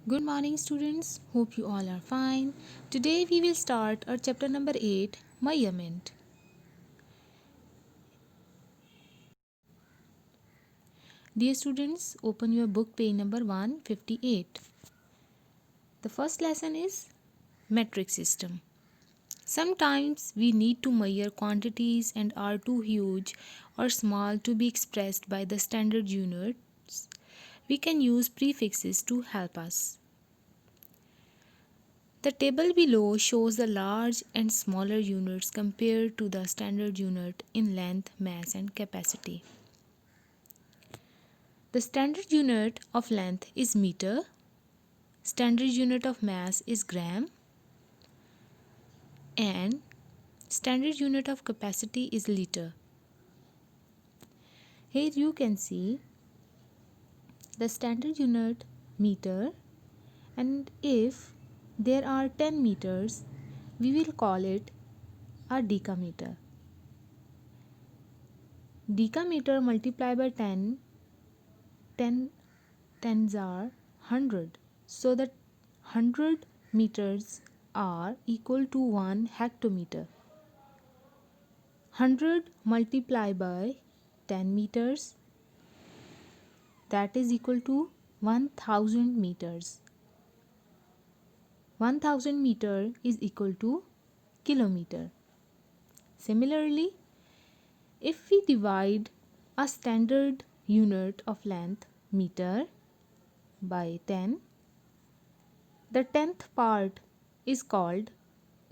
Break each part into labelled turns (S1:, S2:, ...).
S1: Good morning, students. Hope you all are fine. Today we will start our chapter number 8, Measurement. Dear students, open your book page number 158. The first lesson is Metric System. Sometimes we need to measure quantities and are too huge or small to be expressed by the standard units. We can use prefixes to help us. The table below shows the large and smaller units compared to the standard unit in length, mass and capacity. The standard unit of length is meter, standard unit of mass is gram, and standard unit of capacity is liter. Here you can see the standard unit meter, and if there are 10 meters, we will call it a decameter. Decameter multiplied by 10 tens are 100. So that 100 meters are equal to 1 hectometer. 100 multiplied by 10 meters, that is equal to 1000 meters. 1000 meter is equal to kilometer. Similarly, if we divide a standard unit of length meter by 10, the 10th part is called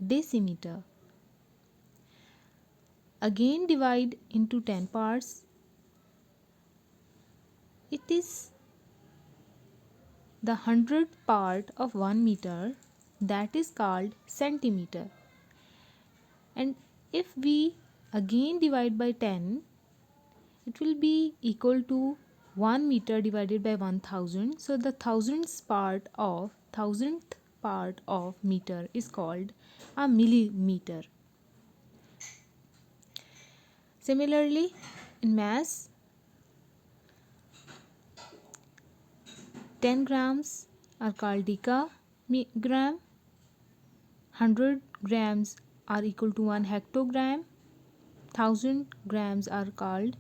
S1: decimeter. Again divide into 10 parts. It is the 100th part of 1 meter, that is called centimeter. And if we again divide by 10, it will be equal to 1 meter divided by 1000. So the thousandth part of meter is called a millimeter. Similarly, in mass, 10 grams are called decagram, 100 grams are equal to 1 hectogram, 1000 grams are called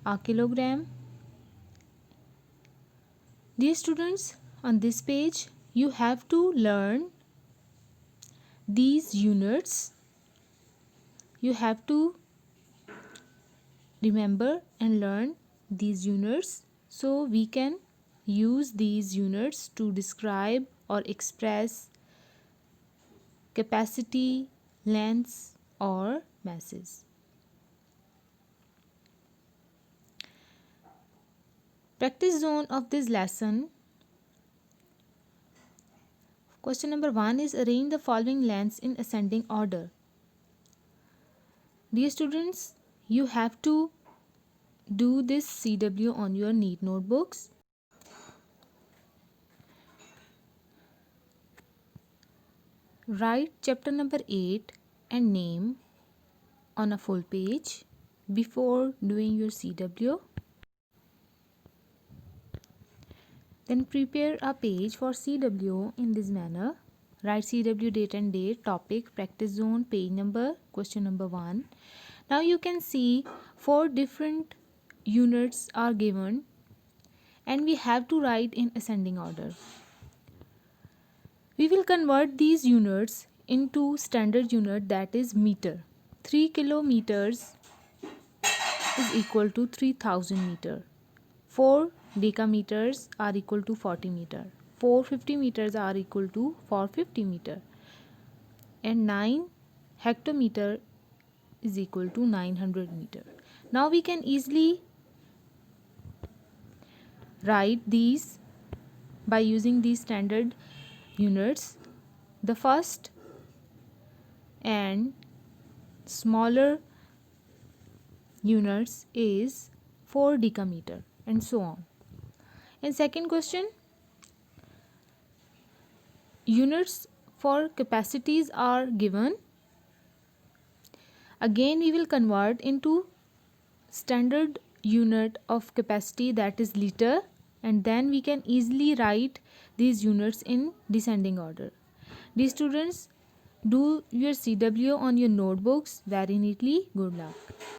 S1: a kilogram. Dear students, on this page you have to learn these units. You have to remember and learn these units so we can use these units to describe or express capacity, lengths or masses. Practice zone of this lesson. Question number 1 is arrange the following lengths in ascending order. Dear students, you have to do this CW on your neat notebooks. Write chapter number 8 and name on a full page before doing your CW. Then prepare a page for CW in this manner. Write CW date and date, topic, practice zone, page number, question number 1. Now you can see 4 different units are given and we have to write in ascending order. We will convert these units into standard unit, that is meter. 3 kilometers is equal to 3000 meter. 4 decameters are equal to 40 meter. 450 meters are equal to 450 meter. And 9 hectometer is equal to 900 meter. Now we can easily write these by using these standard units. The first and smaller units is 4 decameter and so on. In second question, units for capacities are given. Again we will convert into standard unit of capacity, that is liter, and then we can easily write these units in descending order. Dear students, do your CWO on your notebooks very neatly. Good luck.